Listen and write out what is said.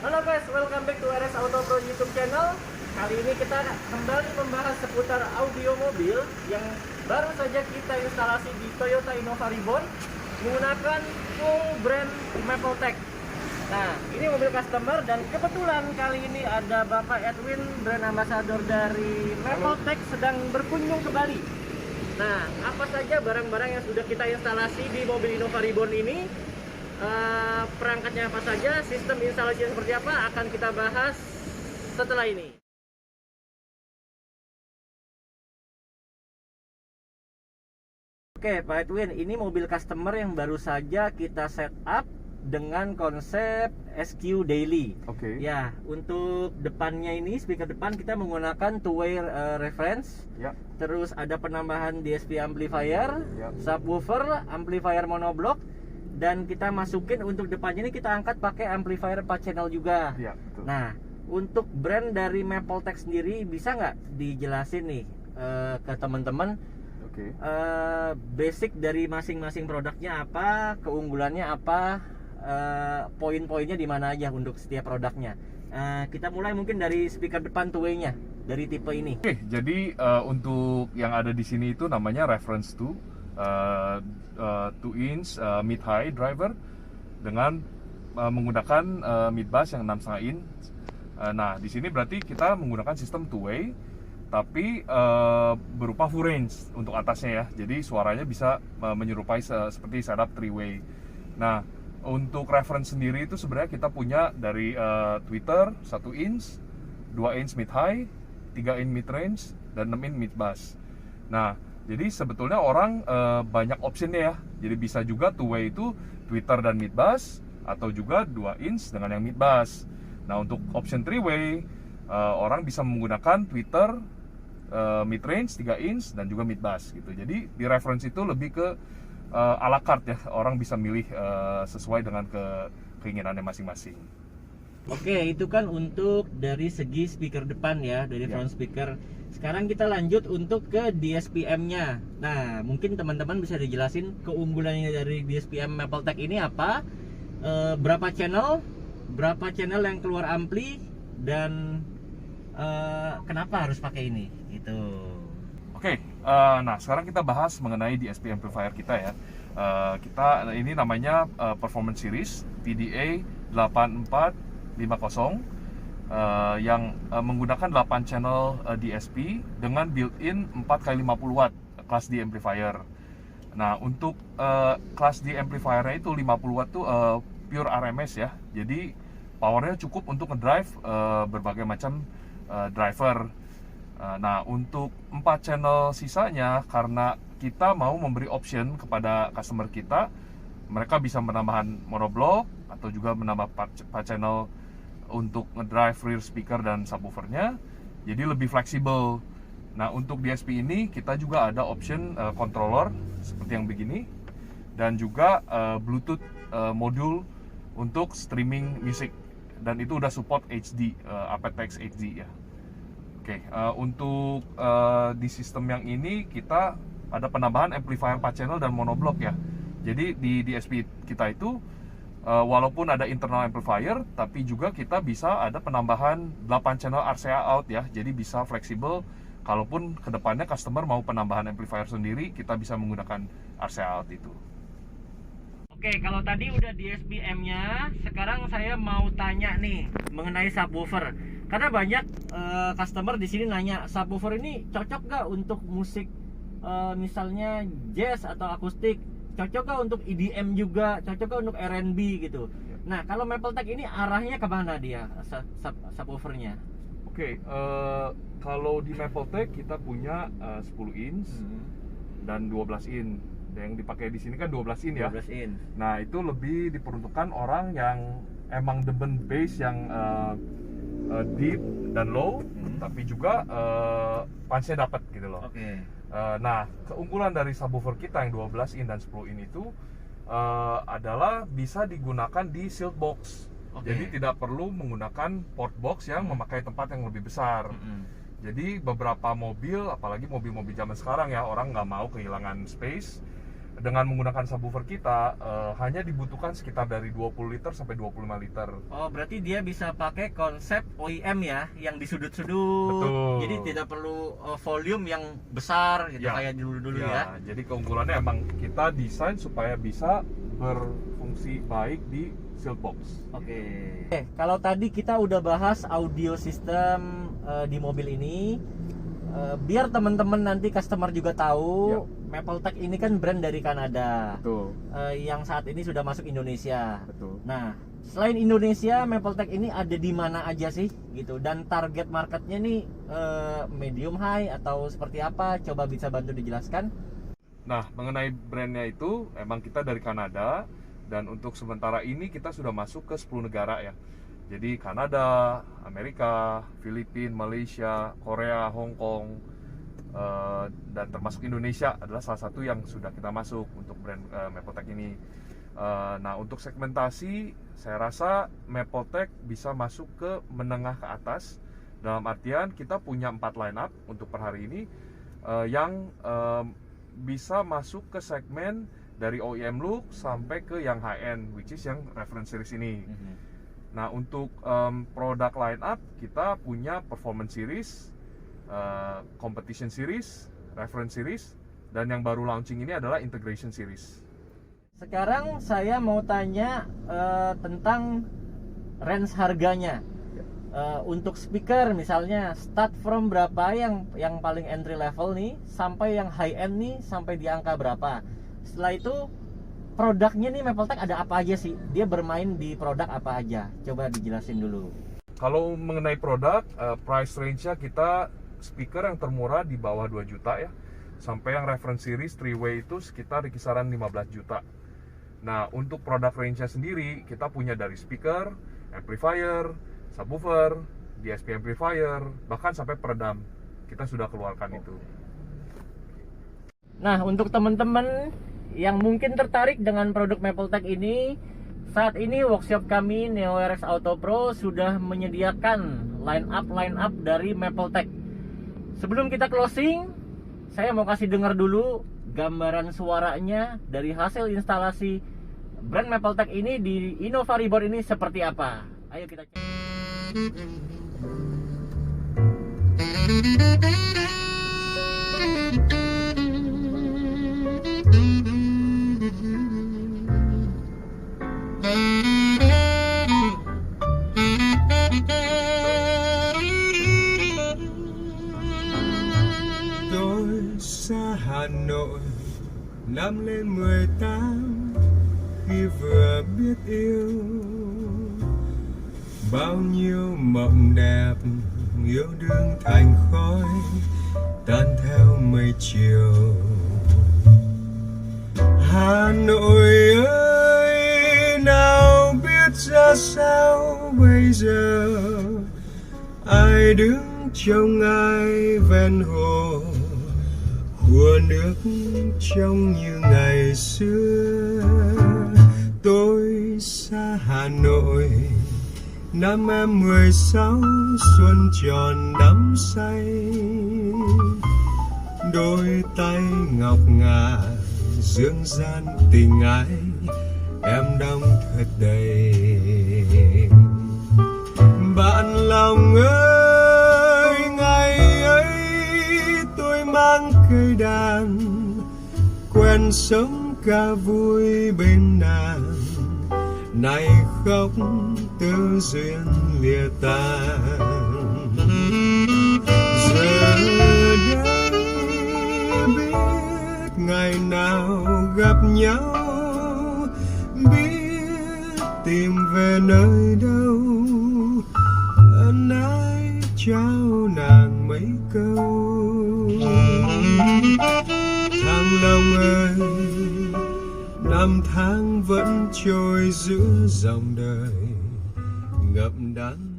Halo guys, welcome back to RS Auto Pro YouTube channel. Kali ini kita kembali membahas seputar audio mobil yang baru saja kita instalasi di Toyota Innova Reborn menggunakan full brand Mapletech. Nah, ini mobil customer dan kebetulan kali ini ada Bapak Edwin, brand ambassador dari Mapletech, sedang berkunjung ke Bali. Nah, apa saja barang-barang yang sudah kita instalasi di mobil Innova Reborn ini? Perangkatnya apa saja, sistem instalasinya seperti apa, akan kita bahas setelah ini. Oke Pak Edwin, ini mobil customer yang baru saja kita setup dengan konsep SQ Daily. Oke. Ya, untuk depannya ini, speaker depan kita menggunakan two-way reference. Ya. Terus ada penambahan DSP amplifier, Ya. subwoofer, amplifier monoblock. Dan kita masukin untuk depannya ini kita angkat pakai amplifier 4 channel juga. Ya, betul. Nah, untuk brand dari Mapletech sendiri bisa nggak dijelasin nih ke teman-teman Oke. basic dari masing-masing produknya apa, keunggulannya apa, poin-poinnya di mana aja untuk setiap produknya. Kita mulai mungkin dari speaker depan two-way-nya dari tipe ini. Oke, jadi untuk yang ada di sini itu namanya reference 2 inch mid high driver dengan menggunakan mid bass yang 6,5 inch. Nah, di sini berarti kita menggunakan sistem two way tapi berupa full range untuk atasnya ya. Jadi suaranya bisa menyerupai seperti setup three way. Nah, untuk reference sendiri itu sebenarnya kita punya dari tweeter 1 inch, 2 inch mid high, 3 inch mid range, dan 6 inch mid bass. Nah, jadi sebetulnya orang banyak optionnya ya. Jadi bisa juga two-way itu tweeter dan mid bass, atau juga 2 inch dengan yang mid bass. Nah, untuk option three-way orang bisa menggunakan tweeter, mid range, 3 inch, dan juga mid bass gitu. Jadi di reference itu lebih ke a la carte ya. Orang bisa milih sesuai dengan keinginannya masing-masing. Oke, itu kan untuk dari segi speaker depan ya, dari front speaker. Sekarang kita lanjut untuk ke DSPM-nya. Nah, mungkin teman-teman bisa dijelasin keunggulannya dari DSPM Mapletech ini apa? Berapa channel yang keluar ampli, dan kenapa harus pakai ini? Gitu. Oke, nah sekarang kita bahas mengenai DSP amplifier kita ya. Kita ini namanya Performance Series PDA 8450 yang menggunakan 8 channel DSP dengan built-in 4x50 watt Class D amplifier. Nah, untuk Class D amplifiernya itu 50 watt tuh pure RMS ya. Jadi powernya cukup untuk ngedrive berbagai macam driver. Nah, untuk 4 channel sisanya, karena kita mau memberi option kepada customer kita, mereka bisa menambahkan monoblock atau juga menambah 4 channel untuk ngedrive rear speaker dan subwoofernya, jadi lebih fleksibel. Nah, untuk DSP ini kita juga ada option controller seperti yang begini, dan juga Bluetooth modul untuk streaming music, dan itu udah support HD, aptX HD ya. Oke, untuk di sistem yang ini kita ada penambahan amplifier 4 channel dan monoblock ya. Jadi di DSP kita itu walaupun ada internal amplifier, tapi juga kita bisa ada penambahan 8 channel RCA out ya. Jadi bisa fleksibel, kalaupun kedepannya customer mau penambahan amplifier sendiri, kita bisa menggunakan RCA out itu. Oke, kalau tadi udah DSPM-nya, sekarang saya mau tanya nih mengenai subwoofer. Karena banyak customer di sini nanya, subwoofer ini cocok gak untuk musik misalnya jazz atau akustik? Cocok gak untuk EDM juga? Cocok gak untuk R&B gitu? Nah, kalau Mapletech ini arahnya kemana dia subwoofernya? Oke, kalau di Mapletech kita punya 10 inch dan 12 inch. Yang dipakai di sini kan 12 inch ya. 12 inch. Nah, itu lebih diperuntukkan orang yang emang demen bass yang deep dan low, tapi juga punch-nya dapat gitu loh. Oke. Nah, keunggulan dari subwoofer kita yang 12 inch dan 10 inch itu adalah bisa digunakan di shield box. Jadi tidak perlu menggunakan port box yang memakai tempat yang lebih besar. Jadi beberapa mobil, apalagi mobil-mobil zaman sekarang ya, orang nggak mau kehilangan space. dengan menggunakan subwoofer kita hanya dibutuhkan sekitar dari 20 liter sampai 25 liter. Oh, berarti dia bisa pakai konsep OEM ya, yang di sudut-sudut. Betul. Jadi tidak perlu volume yang besar gitu kayak dulu-dulu ya. Jadi keunggulannya emang kita desain supaya bisa berfungsi baik di Silkbox. Oke. Kalau tadi kita udah bahas audio system di mobil ini, biar teman-teman nanti customer juga tahu, Mapletech ini kan brand dari Kanada. Betul. Yang saat ini sudah masuk Indonesia. Betul. Nah, selain Indonesia, Mapletech ini ada di mana aja sih gitu? Dan target marketnya nih medium high atau seperti apa? Coba bisa bantu dijelaskan. Nah, mengenai brandnya itu emang kita dari Kanada, dan untuk sementara ini kita sudah masuk ke 10 negara ya. Jadi Kanada, Amerika, Filipina, Malaysia, Korea, Hong Kong, dan termasuk Indonesia adalah salah satu yang sudah kita masuk untuk brand Mapletech ini. Nah, untuk segmentasi saya rasa Mapletech bisa masuk ke menengah ke atas, dalam artian kita punya 4 line up untuk per hari ini yang bisa masuk ke segmen dari OEM look sampai ke yang high end, which is yang reference series ini. Nah, untuk produk line up kita punya performance series, competition series, reference series, dan yang baru launching ini adalah integration series. Sekarang saya mau tanya tentang range harganya. Untuk speaker misalnya start from berapa yang paling entry level nih, sampai yang high end nih sampai di angka berapa. Setelah itu produknya nih Mapletech ada apa aja sih? Dia bermain di produk apa aja? Coba dijelasin dulu. Kalau mengenai produk, price range-nya kita speaker yang termurah di bawah 2 juta ya, sampai yang reference series 3-way itu sekitar di kisaran 15 juta. Nah, untuk produk range-nya sendiri kita punya dari speaker, amplifier, subwoofer, DSP amplifier, bahkan sampai peredam kita sudah keluarkan itu. Nah, untuk teman-teman yang mungkin tertarik dengan produk Mapletech ini, saat ini workshop kami NeoRX Auto Pro sudah menyediakan line up dari Mapletech. Sebelum kita closing, saya mau kasih dengar dulu gambaran suaranya dari hasil instalasi brand Mapletech ini di Innova Reborn ini seperti apa. Ayo kita cek. Hà Nội năm lên 18 khi vừa biết yêu, bao nhiêu mộng đẹp yêu đương thành khói tan theo mây chiều. Hà Nội ơi, nào biết ra sao bây giờ, ai đứng trông ai ven hồ, của nước trong như ngày xưa. Tôi xa Hà Nội năm em 16, xuân tròn đắm say, đôi tay ngọc ngà dương gian tình ái em đong thật đầy. Bạn lòng ơi, ngày ấy tôi mang cây đàn, quen sống ca vui bên nàng, nay khóc tư duyên lìa tàn. Giờ đây biết ngày nào gặp nhau, biết tìm về nơi đâu, ân ái trao nàng mấy câu. Thăng Long ơi, năm tháng vẫn trôi giữa dòng đời ngập đắng